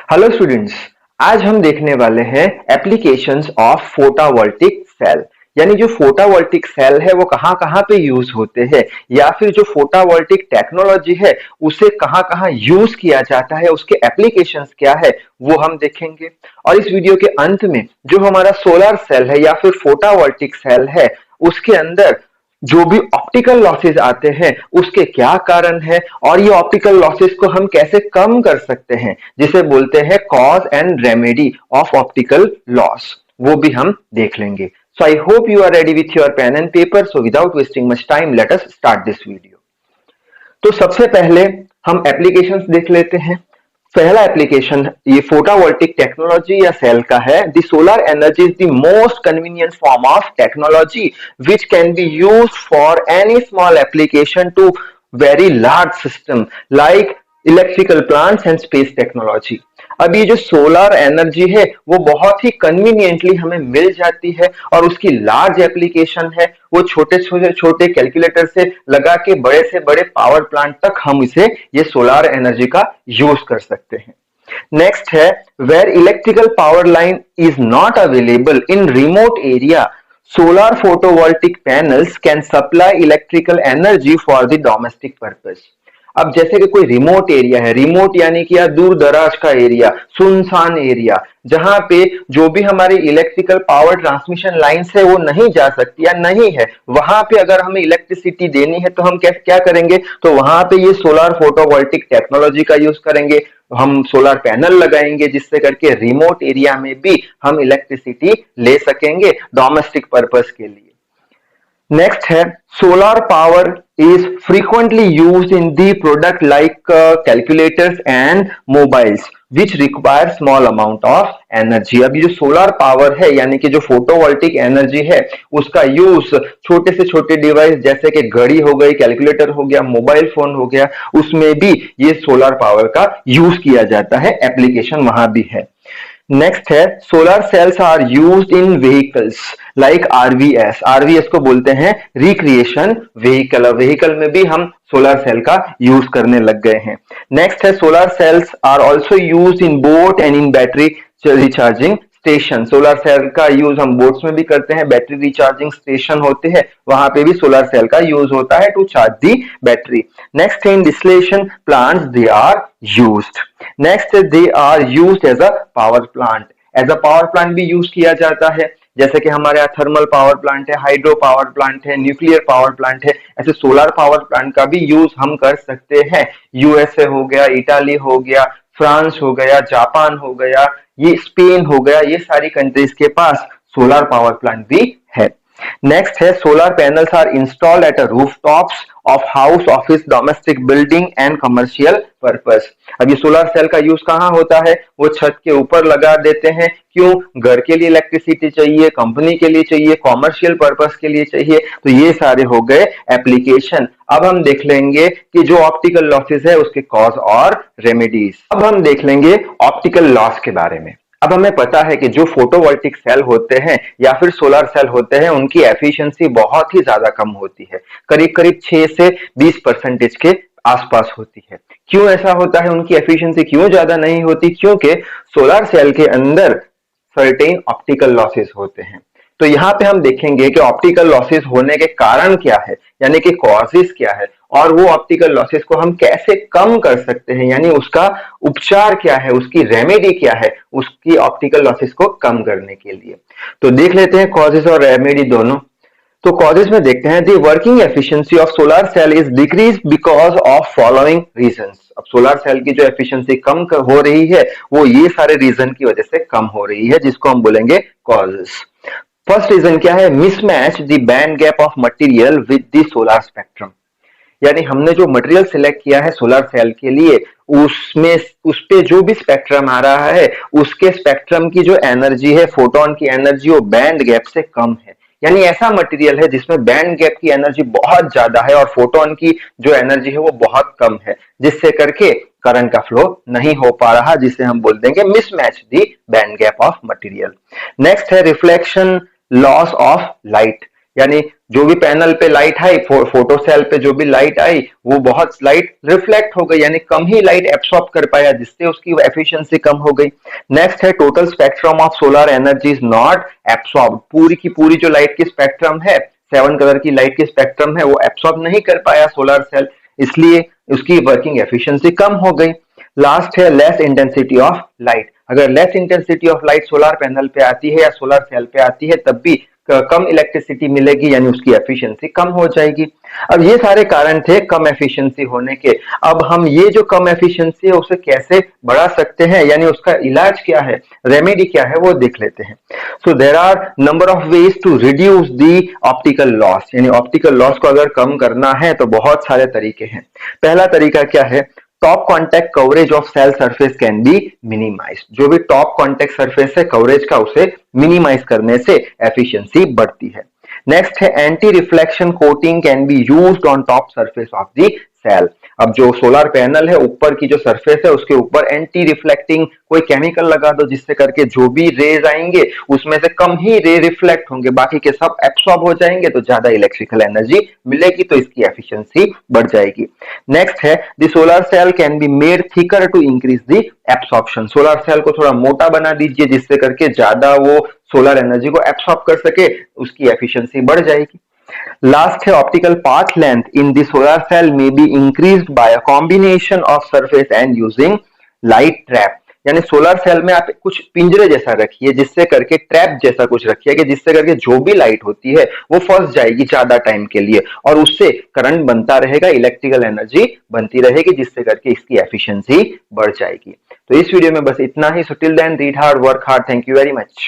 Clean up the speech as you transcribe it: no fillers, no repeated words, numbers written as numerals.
Hello students. आज हम देखने वाले हैं एप्लीकेशंस ऑफ फोटोवोल्टिक सेल। यानी जो फोटोवोल्टिक सेल है वो कहाँ कहाँ पे यूज होते हैं या फिर जो फोटोवोल्टिक टेक्नोलॉजी है उसे कहाँ कहाँ यूज किया जाता है, उसके एप्लीकेशंस क्या है वो हम देखेंगे। और इस वीडियो के अंत में जो हमारा सोलर सेल है या फिर फोटोवोल्टिक सेल है उसके अंदर जो भी ऑप्टिकल लॉसेस आते हैं उसके क्या कारण है और ये ऑप्टिकल लॉसेस को हम कैसे कम कर सकते हैं, जिसे बोलते हैं cause and remedy of optical loss, वो भी हम देख लेंगे। So I hope you are ready with your pen and paper. So without wasting much time let us start this video. तो सबसे पहले हम एप्लीकेशंस देख लेते हैं। पहला एप्लीकेशन ये फोटोवोल्टिक टेक्नोलॉजी या सेल का है। The solar energy is the most convenient form of technology which can be used for any small application to very large system like electrical plants and space technology. अब ये जो solar energy है वो बहुत ही conveniently हमें मिल जाती है और उसकी लार्ज एप्लीकेशन है। वो छोटे छोटे छोटे कैलकुलेटर से लगा के बड़े से बड़े पावर प्लांट तक हम इसे ये सोलर एनर्जी का यूज कर सकते हैं। नेक्स्ट है where electrical power line is not available in remote area, solar photovoltaic panels can supply electrical energy for the domestic purpose। अब जैसे कि कोई रिमोट एरिया है, रिमोट यानी कि यार दूर दराज का एरिया, सुनसान एरिया, जहां पे जो भी हमारी इलेक्ट्रिकल पावर ट्रांसमिशन लाइंस है वो नहीं जा सकती या नहीं है, वहां पे अगर हमें इलेक्ट्रिसिटी देनी है तो हम क्या करेंगे, तो वहां पे ये सोलर फोटोवोल्टिक टेक्नोलॉजी का यूज करेंगे। हम सोलर पैनल लगाएंगे जिससे करके रिमोट एरिया में भी हम इलेक्ट्रिसिटी ले सकेंगे डोमेस्टिक पर्पस के लिए। नेक्स्ट है solar power is frequently used in the product like calculators and mobiles which require small amount of energy. अब ये जो सोलर पावर है यानी कि जो फोटोवोल्टिक एनर्जी है उसका यूज छोटे से छोटे डिवाइस जैसे कि घड़ी हो गई, कैलकुलेटर हो गया, मोबाइल फोन हो गया, उसमें भी ये सोलर पावर का यूज किया जाता है, एप्लीकेशन वहां भी है। नेक्स्ट है solar cells are used in vehicles like RVs. RVs को बोलते हैं रिक्रिएशन व्हीकल। व्हीकल में भी हम सोलर सेल का यूज करने लग गए हैं। नेक्स्ट है solar cells are also used in boat and in battery recharging station. Solar cell का यूज हम बोट्स में भी करते हैं, बैटरी रिचार्जिंग स्टेशन होते हैं वहां पे भी सोलर सेल का यूज होता है to charge the battery. Next in distillation plants they are used. Next they are used as a power plant. As a power plant भी यूज किया जाता है, जैसे कि हमारे यहाँ थर्मल पावर प्लांट है, हाइड्रो पावर प्लांट है, न्यूक्लियर पावर प्लांट है, ऐसे सोलर पावर प्लांट का भी यूज हम कर सकते हैं। यूएसए हो गया, इटाली हो गया, फ्रांस हो गया, जापान हो गया, ये स्पेन हो गया, ये सारी कंट्रीज के पास सोलर पावर प्लांट भी है। नेक्स्ट है solar panels are installed at a rooftops of house, office, domestic building and commercial purpose. अब ये सोलर सेल का यूज कहाँ होता है, वो छत के ऊपर लगा देते हैं। क्यों? घर के लिए इलेक्ट्रिसिटी चाहिए, कंपनी के लिए चाहिए, कॉमर्शियल पर्पस के लिए चाहिए, तो ये सारे हो गए एप्लीकेशन। अब हम देख लेंगे कि जो ऑप्टिकल लॉसेस है उसके कॉज और रेमेडीज। अब हम देख लेंगे ऑप्टिकल लॉस के बारे में। अब हमें पता है कि जो फोटोवोल्टिक सेल होते हैं या फिर सोलर सेल होते हैं उनकी एफिशिएंसी बहुत ही ज्यादा कम होती है, करीब करीब 6 से 20% के आसपास होती है। क्यों ऐसा होता है, उनकी एफिशिएंसी क्यों ज्यादा नहीं होती? क्योंकि सोलर सेल के अंदर सर्टेन ऑप्टिकल लॉसेस होते हैं। तो यहाँ पे हम देखेंगे कि ऑप्टिकल लॉसेस होने के कारण क्या है, यानी कि कॉजेस क्या है, और वो ऑप्टिकल लॉसेस को हम कैसे कम कर सकते हैं, यानी उसका उपचार क्या है, उसकी रेमेडी क्या है उसकी ऑप्टिकल लॉसेस को कम करने के लिए। तो देख लेते हैं कॉजेस और रेमेडी दोनों। तो कॉजेस में देखते हैं the working efficiency of solar cell is decrease because of following reasons. अब सोलर सेल की जो एफिशिएंसी कम हो रही है वो ये सारे रीजन की वजह से कम हो रही है, जिसको हम बोलेंगे कॉजेस। फर्स्ट रीजन क्या है, mismatch the band gap of material with the solar spectrum. यानी हमने जो मटेरियल सिलेक्ट किया है सोलर सेल के लिए उसमें उस पे जो भी स्पेक्ट्रम आ रहा है उसके स्पेक्ट्रम की जो एनर्जी है, फोटोन की एनर्जी, वो बैंड गैप से कम है। यानी ऐसा मटेरियल है जिसमें बैंड गैप की एनर्जी बहुत ज्यादा है और फोटोन की जो एनर्जी है वो बहुत कम है, जिससे करके करंट का फ्लो नहीं हो पा रहा, जिसे हम बोल देंगे mismatch the band gap of material. Next है रिफ्लेक्शन लॉस ऑफ लाइट। यानी जो भी पैनल पे लाइट आई, फोटो सेल पे जो भी लाइट आई वो बहुत लाइट रिफ्लेक्ट हो गई, यानी कम ही लाइट एब्सॉर्ब कर पाया, जिससे उसकी एफिशिएंसी कम हो गई। नेक्स्ट है total spectrum of solar energy is not absorb, पूरी की पूरी जो लाइट की स्पेक्ट्रम है, 7 कलर की लाइट की स्पेक्ट्रम है, वो एब्सॉर्ब नहीं कर पाया सोलर सेल, इसलिए उसकी वर्किंग एफिशिएंसी कम हो गई। लास्ट है लेस इंटेंसिटी ऑफ लाइट, अगर less intensity of light solar panel पे आती है या सोलर सेल पे आती है तब भी कम इलेक्ट्रिसिटी मिलेगी, यानी उसकी एफिशिएंसी कम हो जाएगी। अब ये सारे कारण थे कम एफिशिएंसी होने के। अब हम ये जो कम एफिशिएंसी है उसे कैसे बढ़ा सकते हैं, यानी उसका इलाज क्या है, रेमेडी क्या है, वो देख लेते हैं। So there are number of ways to reduce the optical loss, यानी ऑप्टिकल लॉस को अगर कम करना है तो बहुत सारे तरीके हैं। पहला तरीका क्या है, top contact coverage of cell surface can be minimize, जो भी टॉप कॉन्टैक्ट सरफेस है कवरेज का उसे मिनिमाइज करने से एफिशिएंसी बढ़ती है। नेक्स्ट है anti reflection coating can be used on top surface of the cell, अब जो सोलर पैनल है ऊपर की जो सरफेस है उसके ऊपर एंटी रिफ्लेक्टिंग कोई केमिकल लगा दो, जिससे करके जो भी रेज आएंगे उसमें से कम ही रे रिफ्लेक्ट होंगे, बाकी के सब एब्सॉर्ब हो जाएंगे, तो ज्यादा इलेक्ट्रिकल एनर्जी मिलेगी, तो इसकी एफिशिएंसी बढ़ जाएगी। नेक्स्ट है the solar cell can be made thicker to increase the absorption, solar cell को थोड़ा मोटा बना दीजिए जिससे करके ज्यादा वो सोलर एनर्जी को एब्सॉर्ब कर सके, उसकी एफिशिएंसी बढ़ जाएगी। लास्ट है optical path length in the solar cell may be increased by a combination of surface and using light trap, यानी सोलर सेल में आप कुछ पिंजरे जैसा रखिए, जिससे करके ट्रैप जैसा कुछ रखिए कि जिससे करके जो भी लाइट होती है वो फंस जाएगी ज्यादा टाइम के लिए, और उससे करंट बनता रहेगा, इलेक्ट्रिकल एनर्जी बनती रहेगी, जिससे करके इसकी एफिशिएंसी बढ़ जाएगी। तो इस वीडियो में बस इतना ही। So till then read hard, work hard, thank you very much.